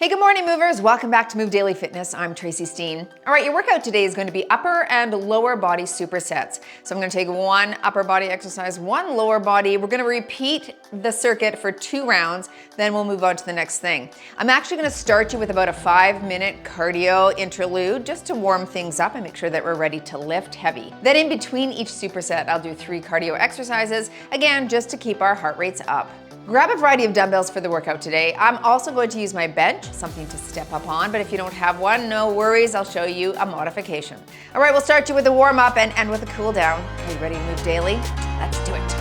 Hey, good morning, movers. Welcome back to Move Daily Fitness. I'm Tracy Steen. All right, your workout today is going to be upper and lower body supersets. So I'm going to take one upper body exercise, one lower body. We're going to repeat the circuit for 2 rounds, then we'll move on to the next thing. I'm actually going to start you with about a 5-minute cardio interlude just to warm things up and make sure that we're ready to lift heavy. Then in between each superset, I'll do 3 cardio exercises, again, just to keep our heart rates up. Grab a variety of dumbbells for the workout today. I'm also going to use my bench, something to step up on, but if you don't have one, no worries, I'll show you a modification. All right, we'll start you with a warm up and end with a cool down. Are you ready to move daily? Let's do it.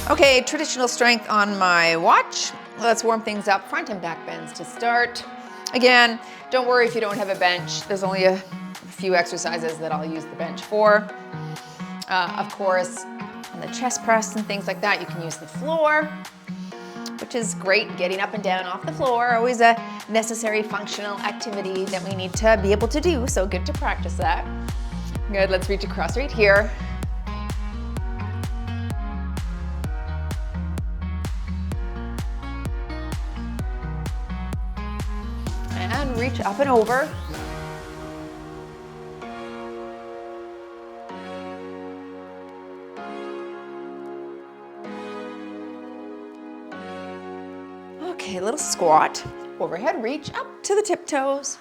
Okay, traditional strength on my watch. Let's warm things up, front and back bends to start. Again, don't worry if you don't have a bench. There's only a few exercises that I'll use the bench for. Of course, on the chest press and things like that, you can use the floor, which is great, getting up and down off the floor. Always a necessary functional activity that we need to be able to do, so good to practice that. Good, let's reach across right here. And reach up and over. Okay, a little squat. Overhead reach up to the tiptoes.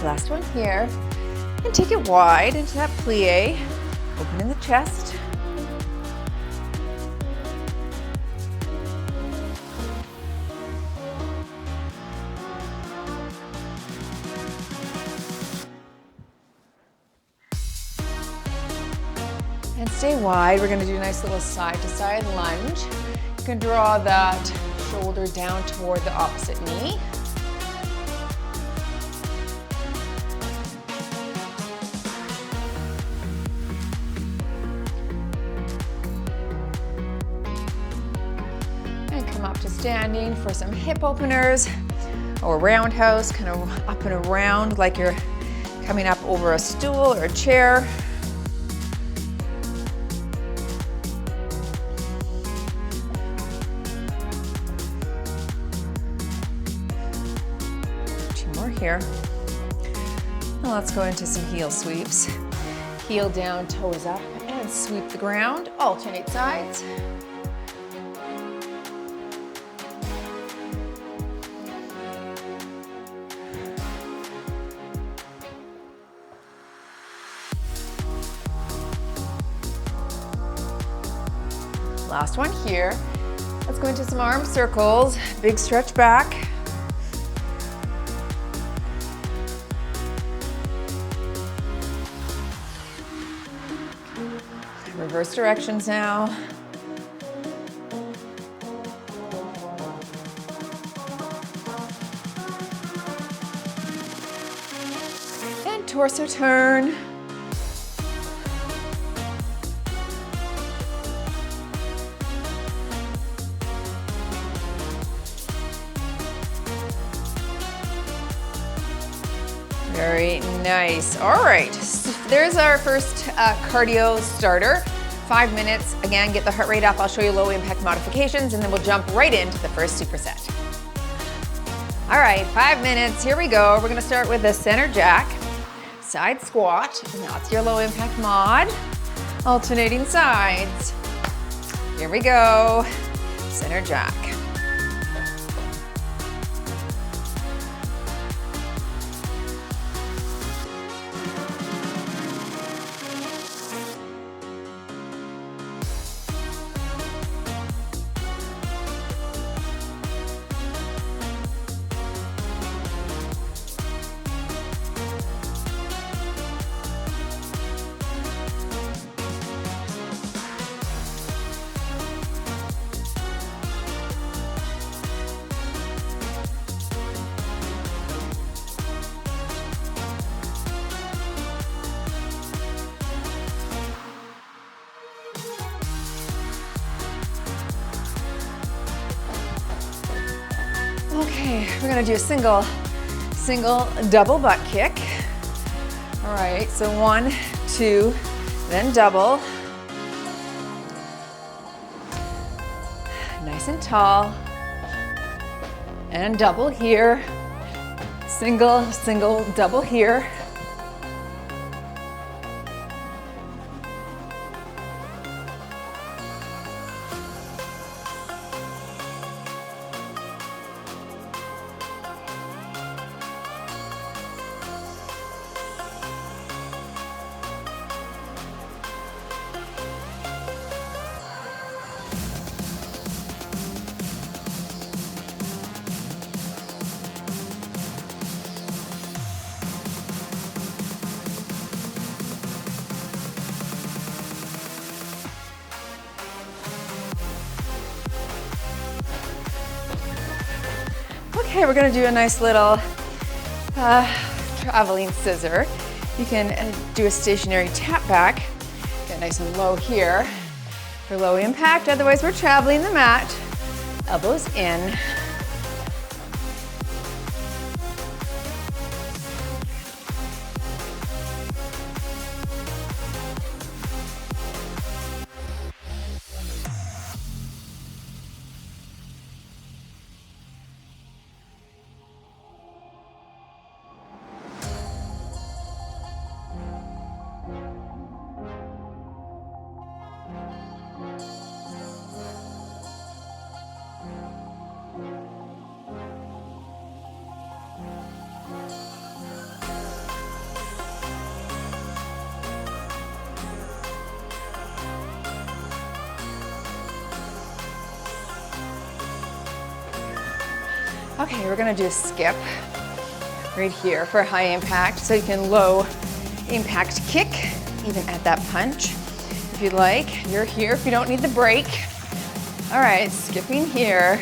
Last one here, and take it wide into that plie, opening the chest. And stay wide. We're gonna do a nice little side to side lunge. You can draw that shoulder down toward the opposite knee. Up to standing for some hip openers or roundhouse, kind of up and around like you're coming up over a stool or a chair. Two more here. And let's go into some heel sweeps. Heel down, toes up, and sweep the ground. Alternate sides. Last one here. Let's go into some arm circles. Big stretch back. Reverse directions now. And torso turn. Very nice. All right, there's our first cardio starter. 5 minutes. Again, get the heart rate up. I'll show you low impact modifications and then we'll jump right into the first superset. All right, 5 minutes. Here we go. We're gonna start with a center jack, side squat. That's your low impact mod. Alternating sides. Here we go. Center jack. Okay, we're gonna do a single, double butt kick. All right, so 1, 2, then double. Nice and tall. And double here. Single, double here. Okay, we're gonna do a nice little traveling scissor. You can do a stationary tap back, get nice and low here for low impact. Otherwise, we're traveling the mat, elbows in. Okay, we're gonna do a skip right here for high impact. So you can low impact kick, even at that punch. If you'd like, you're here if you don't need the break. All right, skipping here.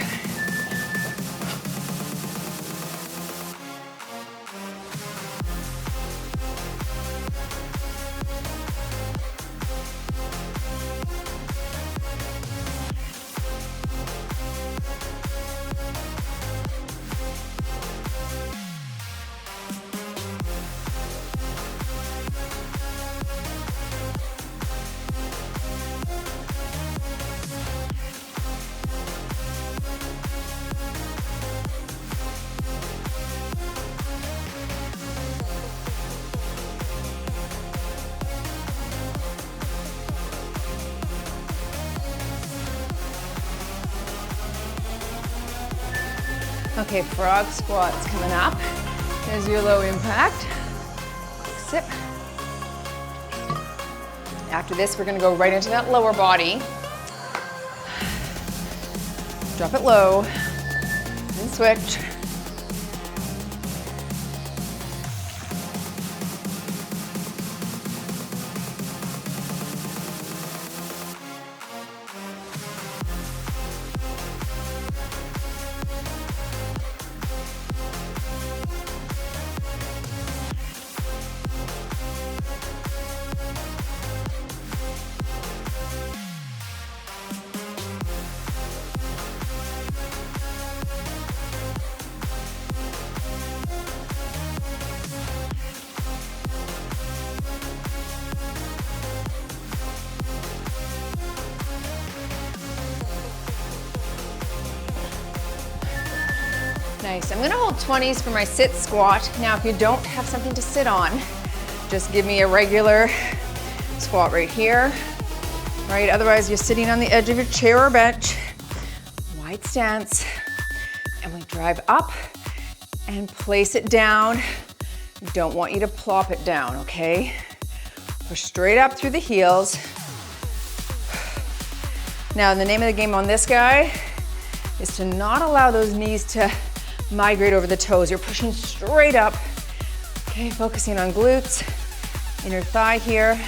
Okay, frog squats coming up. There's your low impact. Quick sip. After this, we're gonna go right into that lower body. Drop it low, and switch. Nice. I'm gonna hold 20s for my sit squat. Now, if you don't have something to sit on, just give me a regular squat right here, right? Otherwise, you're sitting on the edge of your chair or bench. Wide stance, and we drive up and place it down. We don't want you to plop it down, okay? Push straight up through the heels. Now, the name of the game on this guy is to not allow those knees to migrate over the toes. You're pushing straight up. Okay, focusing on glutes, inner thigh here.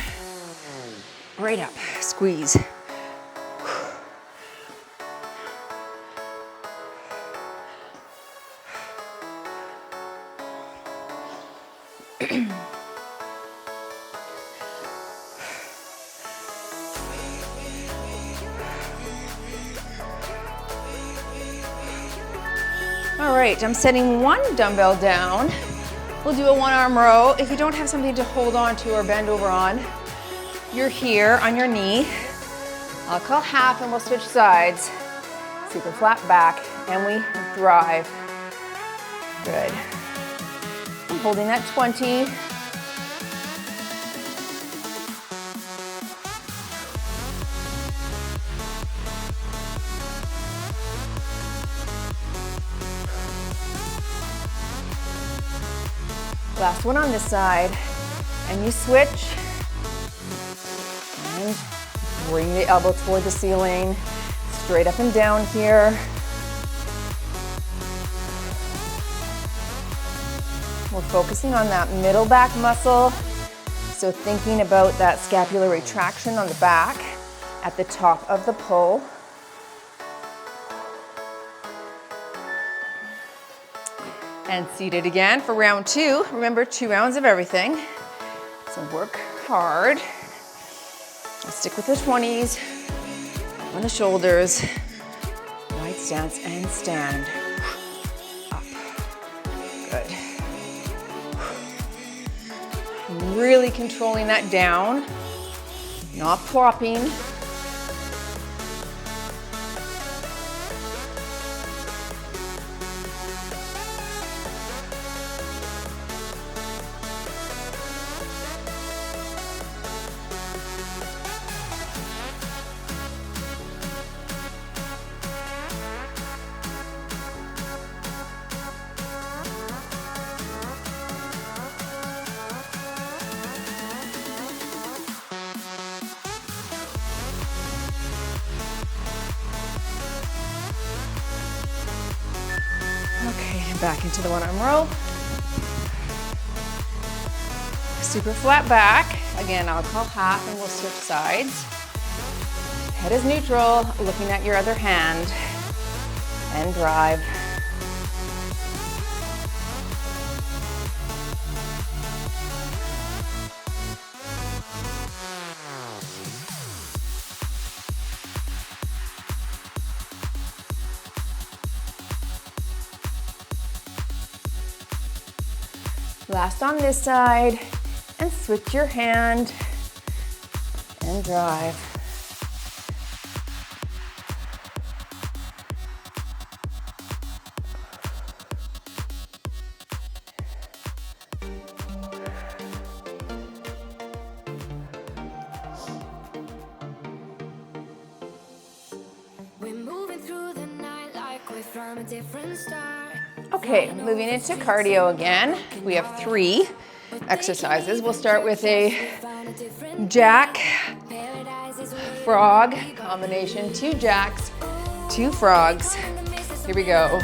Right up, squeeze. All right, I'm setting one dumbbell down. We'll do a one-arm row. If you don't have something to hold on to or bend over on, you're here on your knee. I'll call half and we'll switch sides. Super flat back, and we drive. Good. I'm holding that 20. Last one on this side, and you switch, and bring the elbow toward the ceiling, straight up and down here. We're focusing on that middle back muscle, so thinking about that scapular retraction on the back at the top of the pull. And seated again for round two. Remember, 2 rounds of everything. So work hard. Stick with the 20s, on the shoulders, right stance and stand. Up. Good. Really controlling that down, not plopping. Back into the one-arm row. Super flat back. Again, I'll call half and we'll switch sides. Head is neutral, looking at your other hand, and drive. Last on this side, and switch your hand and drive. We're moving through the night like we're from a different star. Okay, moving into cardio again. We have 3 exercises. We'll start with a jack, frog combination, 2 jacks, 2 frogs. Here we go.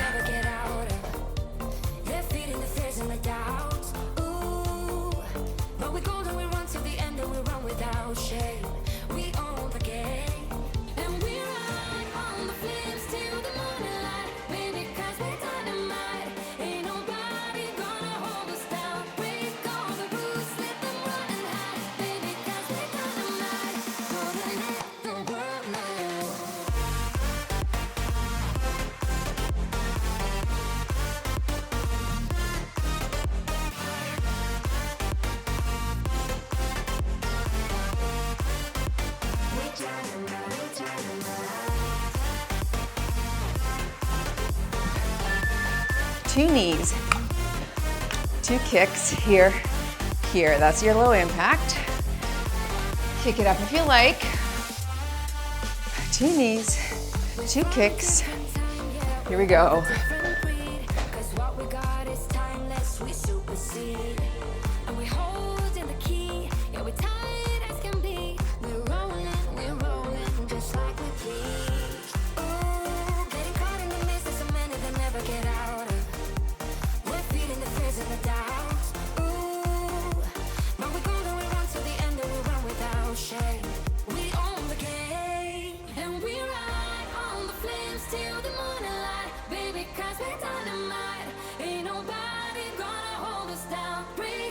Two knees, 2 kicks, here, here. That's your low impact. Kick it up if you like. 2 knees, 2 kicks. Here we go. Ain't nobody gonna hold us down. Break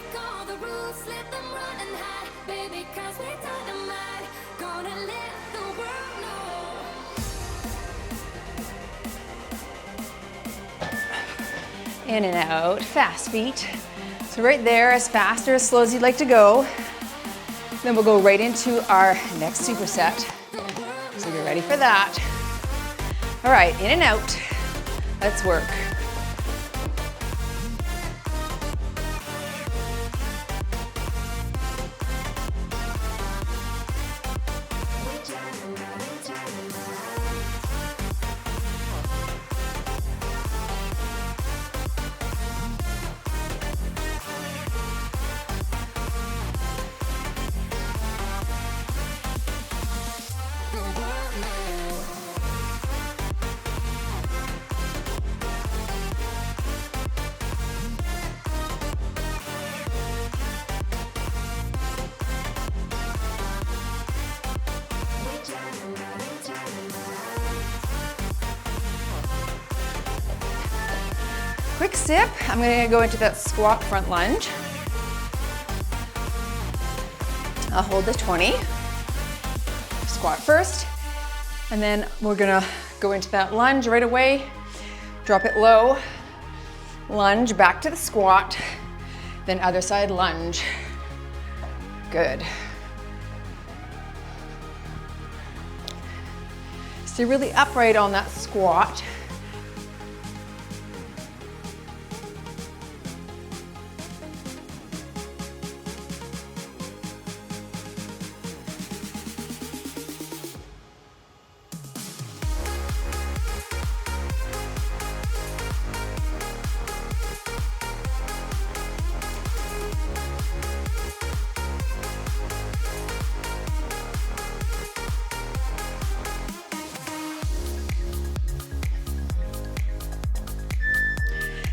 In and out, fast feet. So right there, as fast or as slow as you'd like to go. Then we'll go right into our next superset. So you're ready for that. All right, in and out. Let's work. Quick sip. I'm going to go into that squat front lunge. I'll hold the 20. Squat first, and then we're going to go into that lunge right away. Drop it low. Lunge back to the squat. Then other side lunge. Good. Stay really upright on that squat.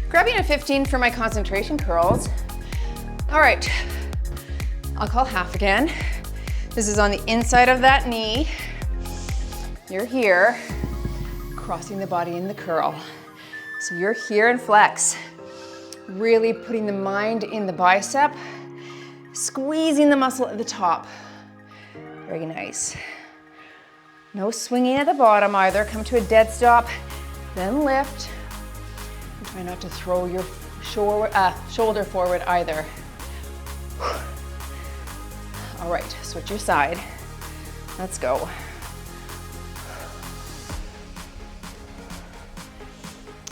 Grabbing a 15 for my concentration curls. All right, I'll call half again. This is on the inside of that knee. You're here, crossing the body in the curl. So you're here and flex. Really putting the mind in the bicep, squeezing the muscle at the top. Very nice. No swinging at the bottom either. Come to a dead stop, then lift. Try not to throw your shoulder forward either. All right, switch your side. Let's go.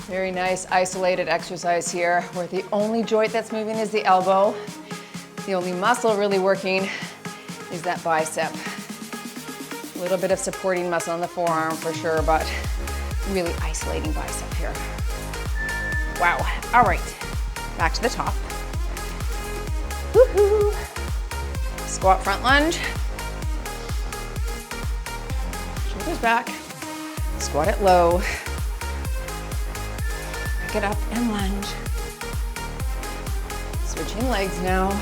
Very nice isolated exercise here where the only joint that's moving is the elbow. The only muscle really working is that bicep. A little bit of supporting muscle on the forearm for sure, but really isolating bicep here. Wow, all right, back to the top. Woohoo! Squat front lunge. Shoulders back, squat it low. Pick it up and lunge. Switching legs now.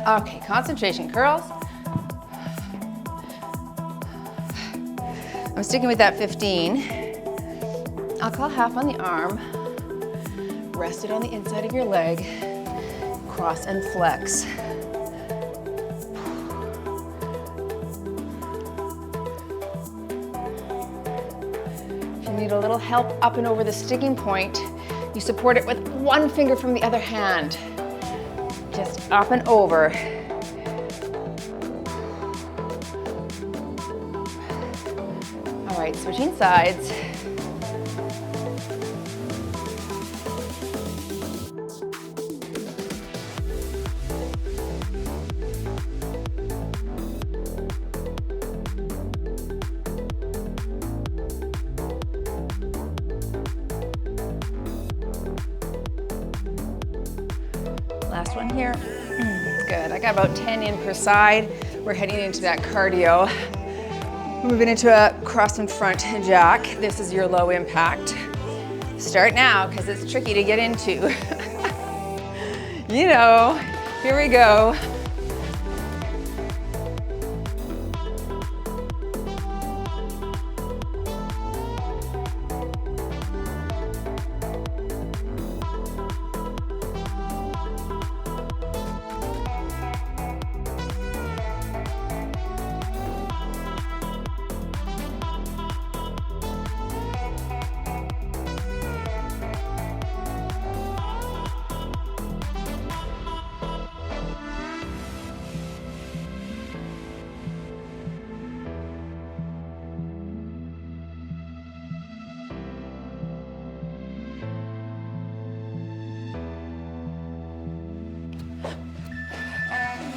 Okay, concentration curls. I'm sticking with that 15. I'll call half on the arm. Rest it on the inside of your leg. Cross and flex. If you need a little help up and over the sticking point, you support it with one finger from the other hand. Just up and over. All right, switching sides. Last one here. Good. I got about 10 in per side. We're heading into that cardio. We're moving into a cross and front jack. This is your low impact. Start now because it's tricky to get into. You know, here we go.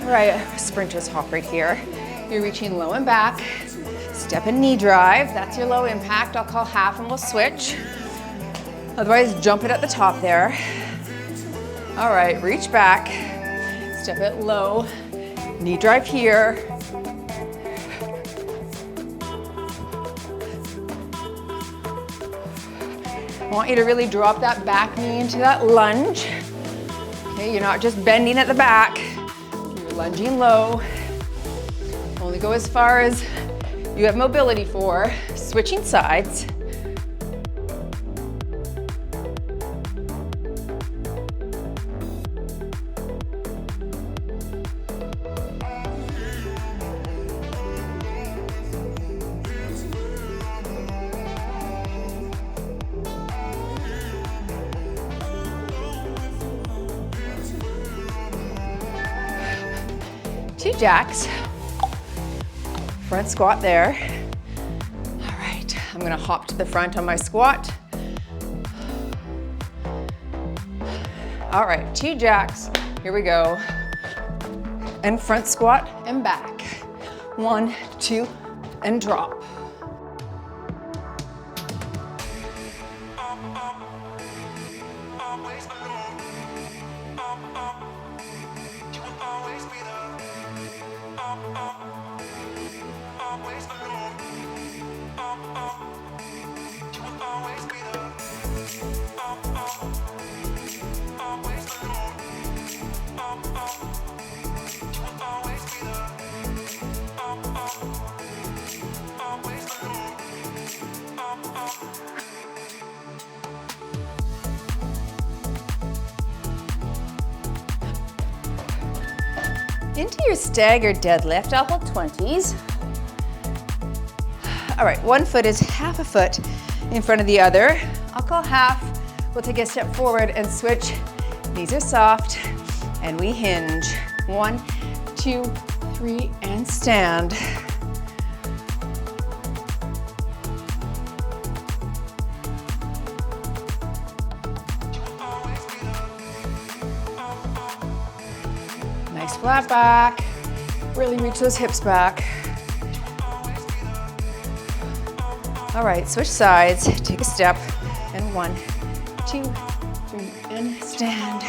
Right, sprinter's hop right here. You're reaching low and back. Step and knee drive, that's your low impact. I'll call half and we'll switch. Otherwise, jump it at the top there. All right, reach back. Step it low. Knee drive here. I want you to really drop that back knee into that lunge. Okay, you're not just bending at the back. Lunging low. Only go as far as you have mobility for. Switching sides. Two jacks, front squat there. All right, I'm gonna hop to the front on my squat. All right, two jacks, here we go. And front squat and back. 1, 2, and drop. Into your staggered deadlift, I'll hold 20s. All right, one foot is half a foot in front of the other. I'll call half. We'll take a step forward and switch. Knees are soft, and we hinge. 1, 2, 3, and stand. Nice flat back. Really reach those hips back. All right, switch sides. Take a step. And 1, 2, 3, and stand.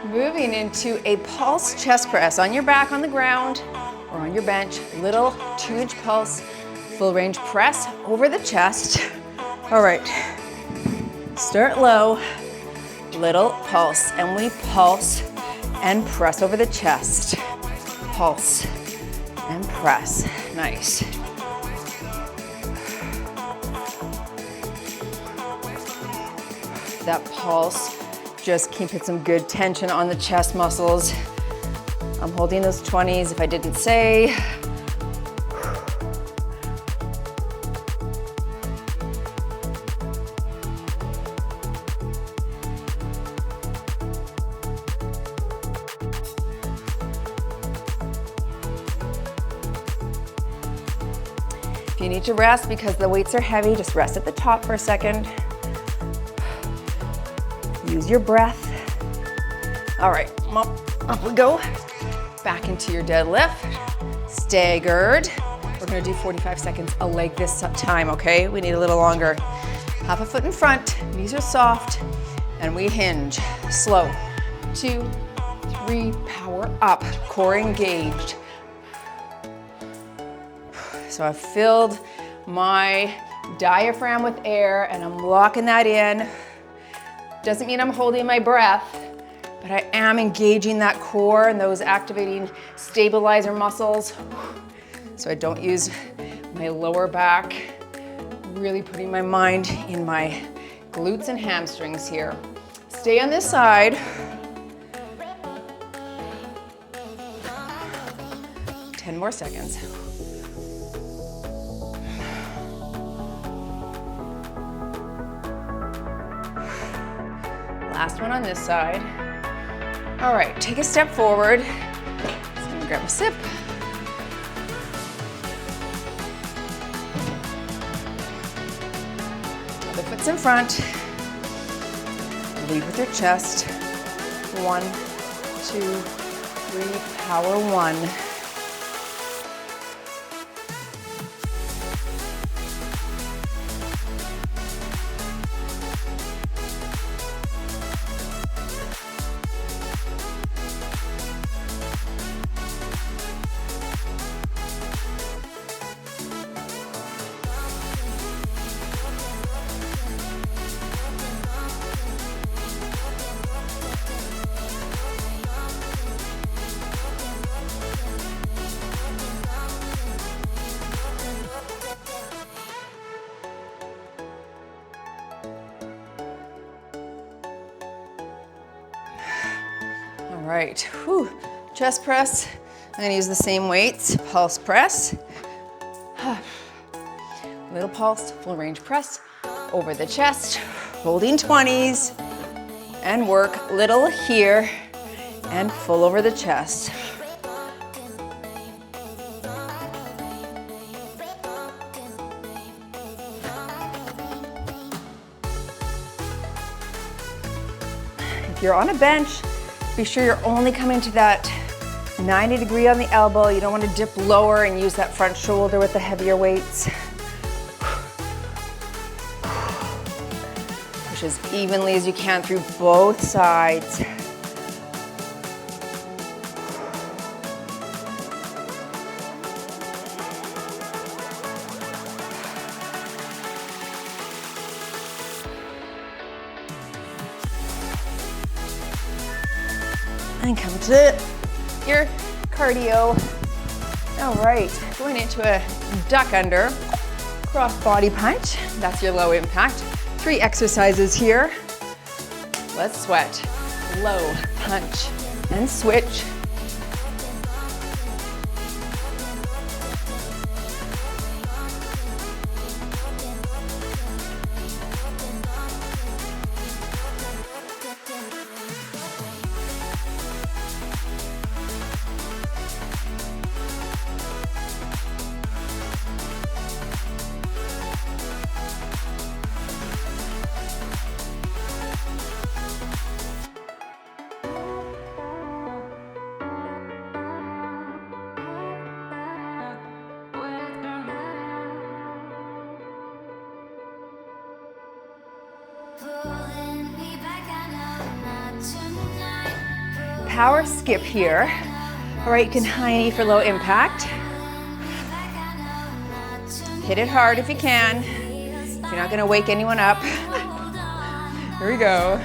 Moving into a pulse chest press on your back on the ground or on your bench. Little 2-inch pulse, full range press over the chest. All right, start low, little pulse, and we pulse and press over the chest. Pulse and press, nice. That pulse, just keeping some good tension on the chest muscles. I'm holding those 20s if I didn't say. If you need to rest because the weights are heavy, just rest at the top for a second. Use your breath. All right, up we go. Back into your deadlift. Staggered. We're gonna do 45 seconds a leg this time, okay? We need a little longer. Half a foot in front, knees are soft, and we hinge. Slow. 2, 3, power up, core engaged. So I've filled my diaphragm with air and I'm locking that in. Doesn't mean I'm holding my breath, but I am engaging that core and those activating stabilizer muscles. So I don't use my lower back, really putting my mind in my glutes and hamstrings here. Stay on this side. 10 more seconds. Last one on this side. All right, take a step forward. Just gonna grab a sip. Other foot's in front. Lead with your chest. 1, 2, 3, power 1. All right, whew. Chest press. I'm gonna use the same weights, pulse press. Little pulse, full range press over the chest, holding 20s, and work little here and full over the chest. If you're on a bench, be sure you're only coming to that 90 degree on the elbow. You don't want to dip lower and use that front shoulder with the heavier weights. Push as evenly as you can through both sides. And come to your cardio. All right, going into a duck under, cross body punch. That's your low impact. 3 exercises here. Let's sweat. Low punch and switch. Power skip here. All right, you can high knee for low impact. Hit it hard if you can. You're not gonna wake anyone up. Here we go.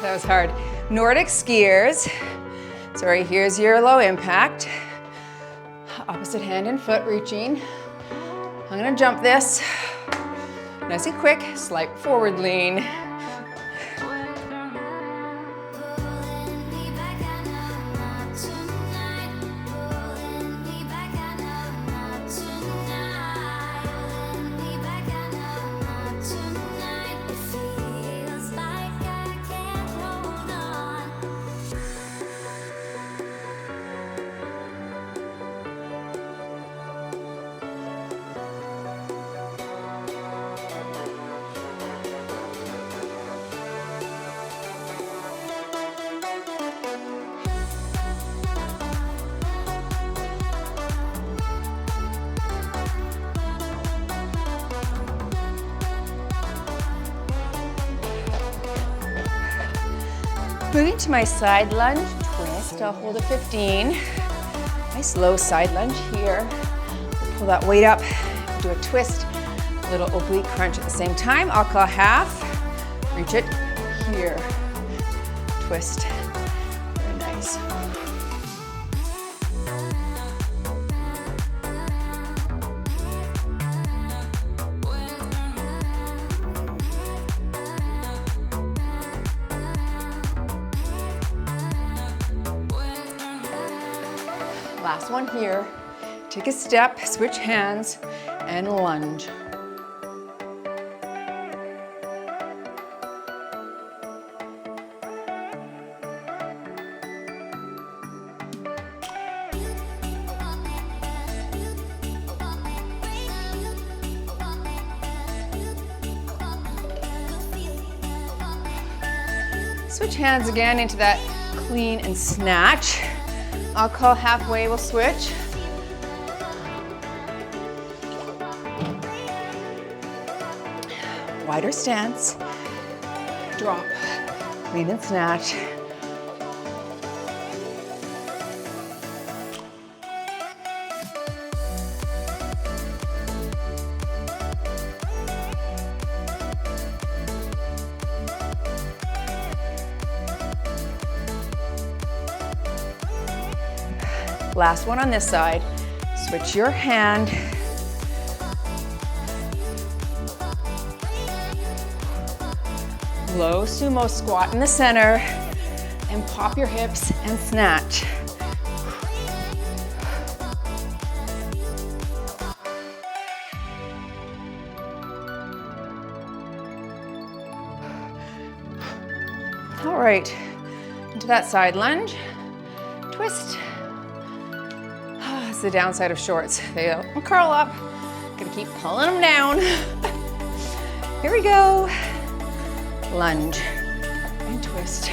That was hard. Nordic skiers. So right here's your low impact. Opposite hand and foot reaching. I'm gonna jump this. Nice and quick, slight forward lean. Moving to my side lunge twist, I'll hold a 15. Nice low side lunge here. Pull that weight up, do a twist, a little oblique crunch at the same time. I'll call half, reach it here, twist. Very nice. Last one here. Take a step, switch hands, and lunge. Switch hands again into that clean and snatch. I'll call halfway, we'll switch. Wider stance, drop, clean and snatch. Last one on this side. Switch your hand. Low sumo squat in the center and pop your hips and snatch. All right, into that side lunge, twist. It's the downside of shorts. They don't curl up. Gonna keep pulling them down. Here we go. Lunge and twist.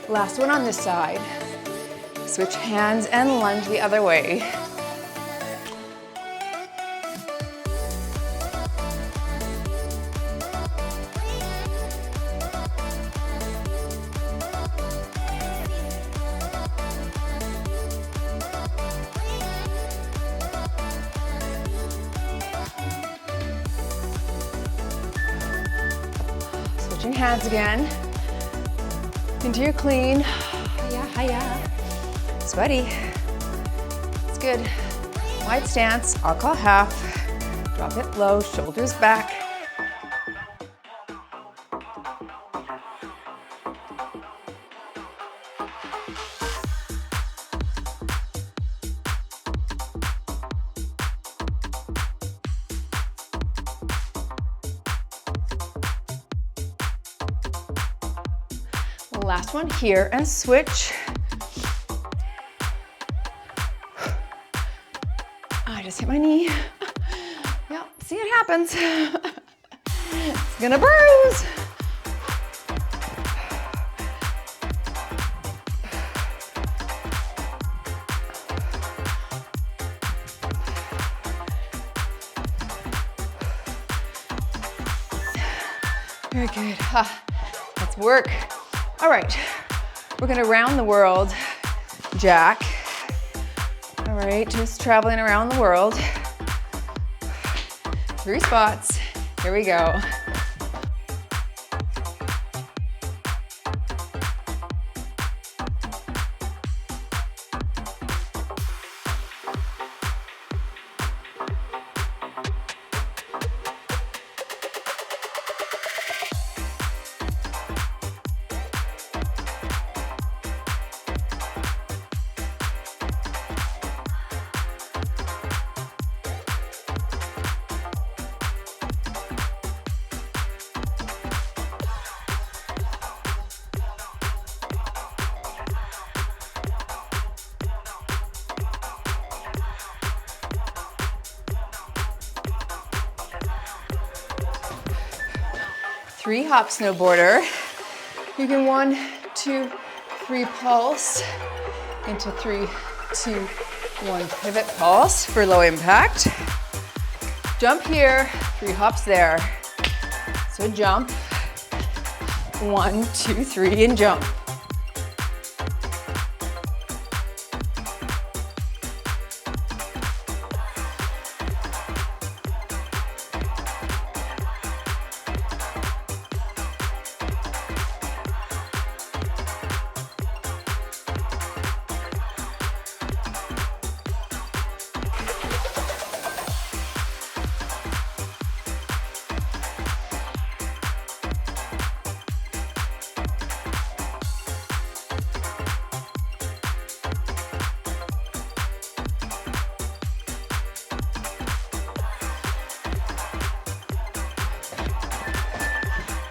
Last one on this side. Switch hands and lunge the other way. Switching hands again. Into your clean. Hiya, hiya. Sweaty. It's good. Wide stance. I'll call half. Drop it low, shoulders back. Last one here and switch. I just hit my knee. Yeah, see, it happens. It's gonna bruise. Good, good. Let's work. All right, we're gonna round the world jack. All right, just traveling around the world. 3 spots. Here we go. Three hop snowboarder. You can 1, 2, 3 pulse into 3, 2, 1 pivot pulse for low impact. Jump here, 3 hops there. So jump, 1, 2, 3, and jump.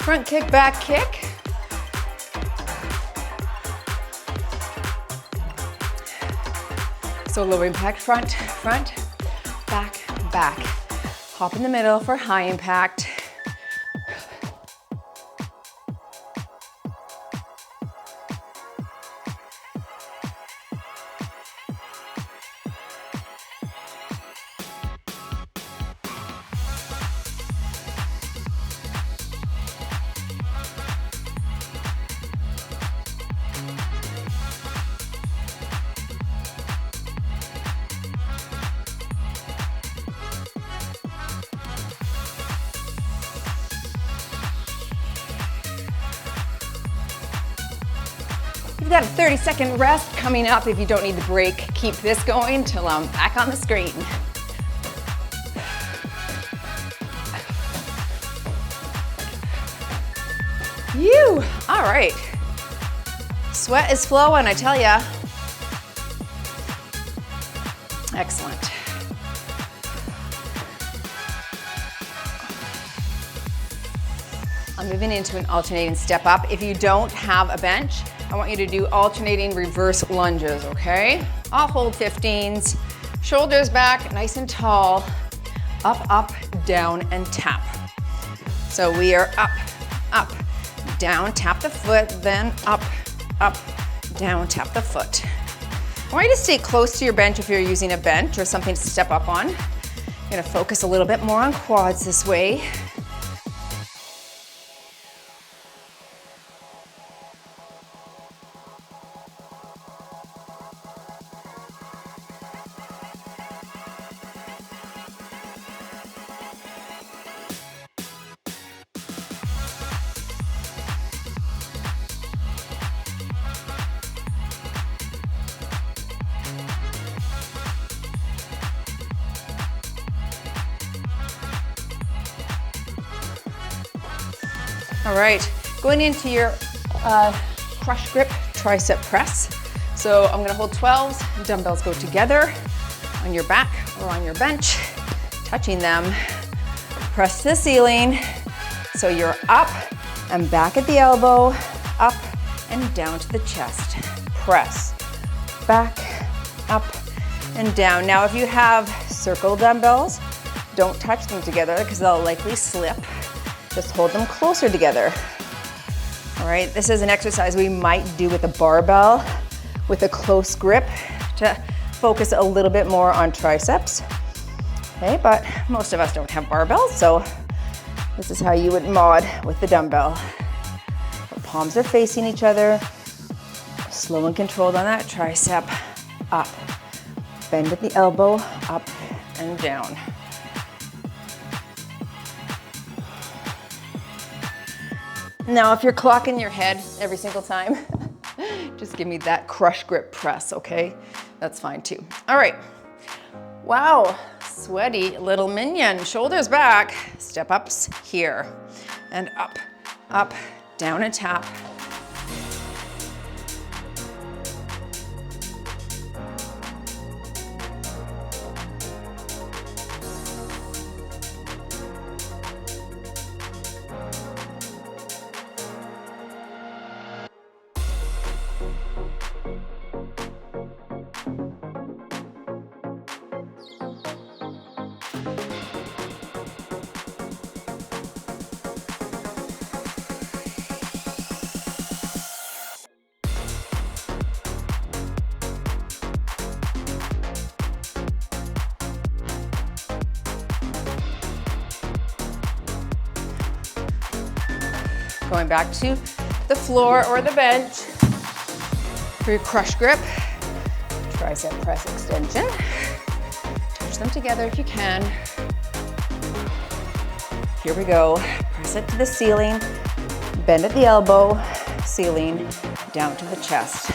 Front kick, back kick. So low impact, front, front, back, back. Hop in the middle for high impact. We've got a 30-second rest coming up. If you don't need the break, keep this going till I'm back on the screen. All right. Sweat is flowing, I tell ya. Excellent. I'm moving into an alternating step up. If you don't have a bench, I want you to do alternating reverse lunges, okay? I'll hold 15s, shoulders back, nice and tall, up, up, down, and tap. So we are up, up, down, tap the foot, then up, up, down, tap the foot. I want you to stay close to your bench if you're using a bench or something to step up on. You're gonna focus a little bit more on quads this way. All right, going into your crush grip tricep press. So I'm gonna hold 12s, dumbbells go together on your back or on your bench, touching them. Press to the ceiling. So you're up and back at the elbow, up and down to the chest. Press, back, up and down. Now if you have circle dumbbells, don't touch them together because they'll likely slip. Just hold them closer together. All right, this is an exercise we might do with a barbell with a close grip to focus a little bit more on triceps. Okay, but most of us don't have barbells, so This is how you would mod with the dumbbell. The palms are facing each other. Slow and controlled on that tricep. Up. Bend at the elbow, up and down. Now, if you're clocking your head every single time, just give me that crush grip press, okay? That's fine too. All right. Wow, sweaty little minion. Shoulders back, step ups here. And up, up, down and tap. Going back to the floor or the bench for your crush grip. Tricep press extension. Touch them together if you can. Here we go. Press it to the ceiling. Bend at the elbow, ceiling, down to the chest.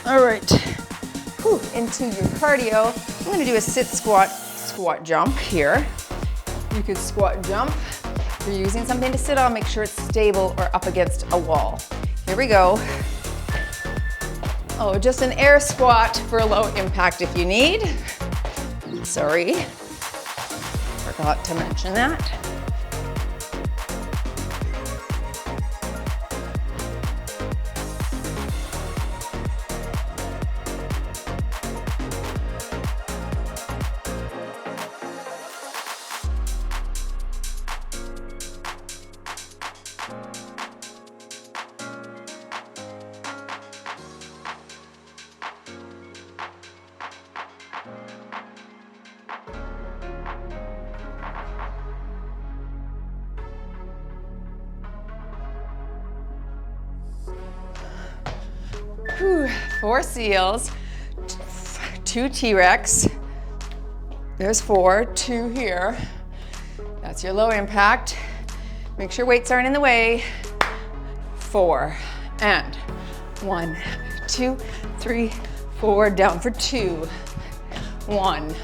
All right, whew, into your cardio. I'm gonna do a sit squat, squat jump here. You could squat jump. If you're using something to sit on, make sure it's stable or up against a wall. Here we go. Oh, just an air squat for a low impact if you need. Sorry, forgot to mention that. Whew, 4 seals, 2 T-Rex. There's 4, 2 here. That's your low impact. Make sure weights aren't in the way. 4, and 1, 2, 3, 4, down for 2, 1.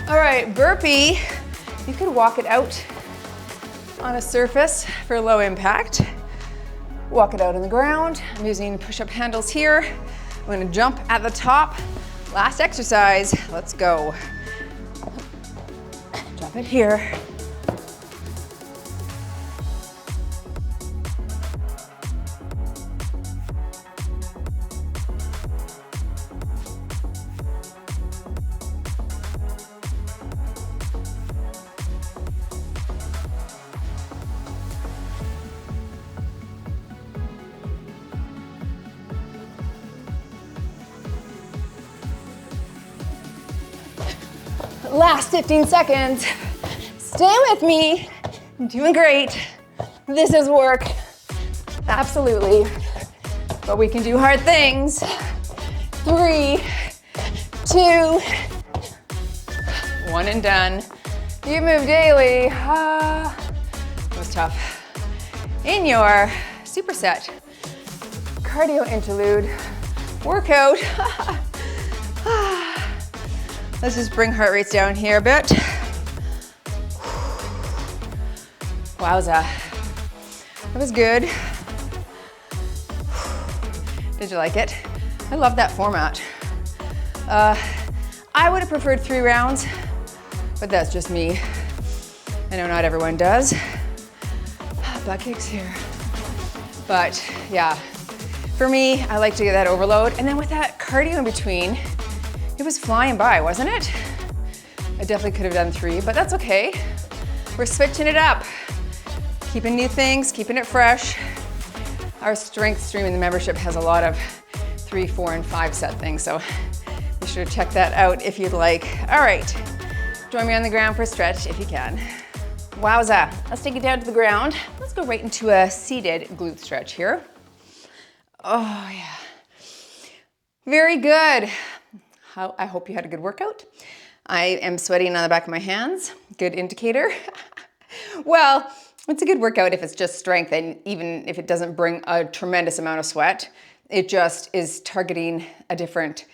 All right, burpee. You could walk it out on a surface for low impact. Walk it out on the ground. I'm using push-up handles here. I'm gonna jump at the top. Last exercise, let's go. Drop it here. Last 15 seconds. Stay with me. I'm doing great. This is work. Absolutely. But we can do hard things. 3, 2, 1 and done. You move daily. It was tough. In your superset cardio interlude workout. Let's just bring heart rates down here a bit. Wowza. That was good. Did you like it? I love that format. I would have preferred 3 rounds, but that's just me. I know not everyone does. Butt kicks here. But yeah, for me, I like to get that overload. And then with that cardio in between, it was flying by, wasn't it? I definitely could have done 3, but that's okay. We're switching it up. Keeping new things, keeping it fresh. Our strength stream in the membership has a lot of 3, 4, and 5 set things, so be sure to check that out if you'd like. All right, join me on the ground for a stretch if you can. Wowza, let's take it down to the ground. Let's go right into a seated glute stretch here. Oh yeah, very good. I hope you had a good workout. I am sweating on the back of my hands, good indicator. Well, it's a good workout if it's just strength, and even if it doesn't bring a tremendous amount of sweat, it just is targeting a different,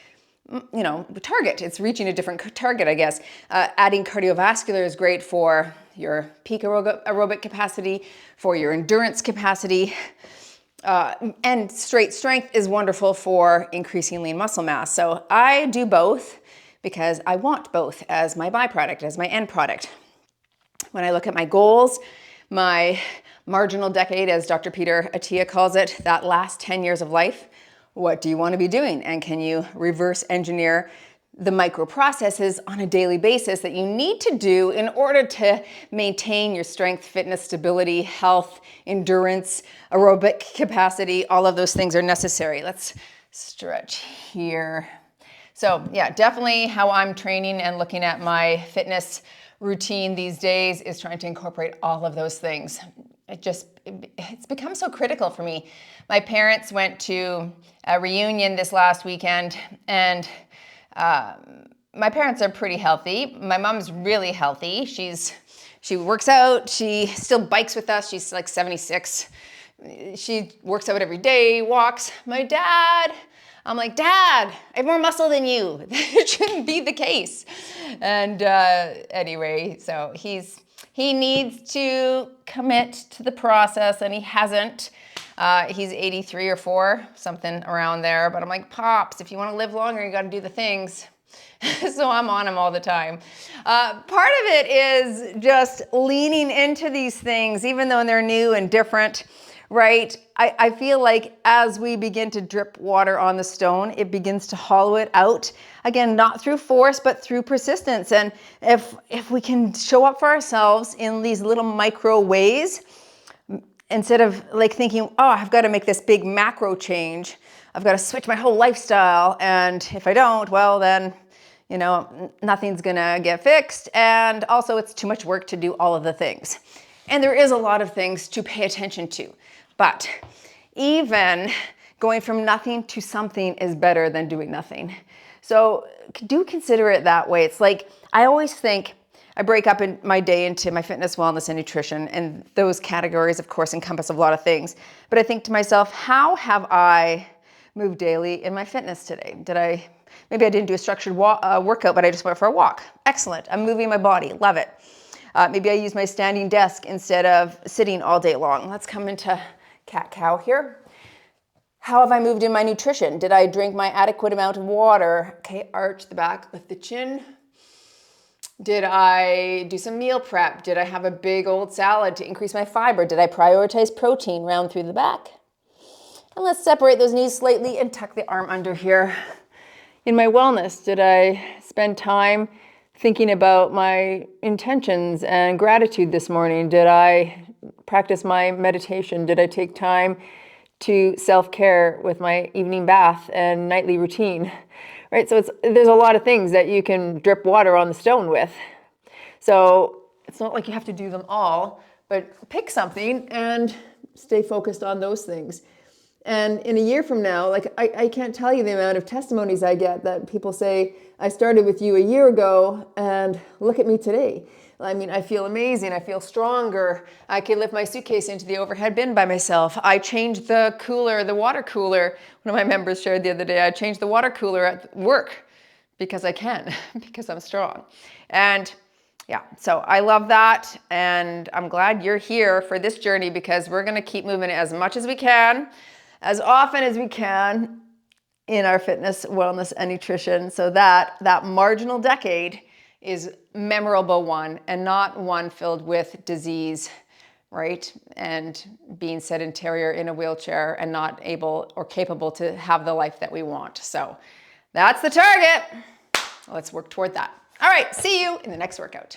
target. It's reaching a different target, I guess. Adding cardiovascular is great for your peak aerobic capacity, for your endurance capacity, and straight strength is wonderful for increasing lean muscle mass. So I do both because I want both as my byproduct, as my end product. When I look at my goals, my marginal decade, as Dr. Peter Attia calls it, that last 10 years of life, what do you want to be doing? And can you reverse engineer the micro processes on a daily basis that you need to do in order to maintain your strength, fitness, stability, health, endurance, aerobic capacity? All of those things are necessary. Let's stretch here. So yeah, definitely how I'm training and looking at my fitness routine these days is trying to incorporate all of those things. It's become so critical for me. My parents went to a reunion this last weekend, and my parents are pretty healthy. My mom's really healthy. She works out. She still bikes with us. She's like 76. She works out every day, walks. My dad, I'm like, Dad, I have more muscle than you. That shouldn't be the case. And anyway, so he needs to commit to the process, and he hasn't. He's 83 or 4, something around there. But I'm like, Pops, if you want to live longer, you got to do the things. So I'm on him all the time. Part of it is just leaning into these things, even though they're new and different, right? I feel like as we begin to drip water on the stone, it begins to hollow it out. Again, not through force, but through persistence. And if we can show up for ourselves in these little micro ways, instead of like thinking, oh, I've got to make this big macro change, I've got to switch my whole lifestyle, and if I don't, well then, nothing's gonna get fixed, and also it's too much work to do all of the things. And there is a lot of things to pay attention to, but even going from nothing to something is better than doing nothing. So do consider it that way. It's like, I always think, I break up in my day into my fitness, wellness, and nutrition, and those categories, of course, encompass a lot of things. But I think to myself, how have I moved daily in my fitness today? Maybe I didn't do a structured workout, but I just went for a walk. Excellent. I'm moving my body. Love it. Maybe I use my standing desk instead of sitting all day long. Let's come into cat-cow here. How have I moved in my nutrition? Did I drink my adequate amount of water? Okay, arch the back, lift the chin. Did I do some meal prep? Did I have a big old salad to increase my fiber? Did I prioritize protein round through the back? And let's separate those knees slightly and tuck the arm under here. In my wellness, did I spend time thinking about my intentions and gratitude this morning? Did I practice my meditation? Did I take time to self-care with my evening bath and nightly routine? right? So there's a lot of things that you can drip water on the stone with. So it's not like you have to do them all, but pick something and stay focused on those things. And in a year from now, like I can't tell you the amount of testimonies I get that people say, I started with you a year ago and look at me today. I mean, I feel amazing. I feel stronger. I can lift my suitcase into the overhead bin by myself. I changed the cooler, the water cooler. One of my members shared the other day, I changed the water cooler at work because I can, because I'm strong. And yeah, so I love that. And I'm glad you're here for this journey because we're going to keep moving as much as we can, as often as we can in our fitness, wellness, and nutrition so that that marginal decade is memorable one and not one filled with disease, right? And being sedentary or in a wheelchair and not able or capable to have the life that we want. So that's the target. Let's work toward that. All right, see you in the next workout.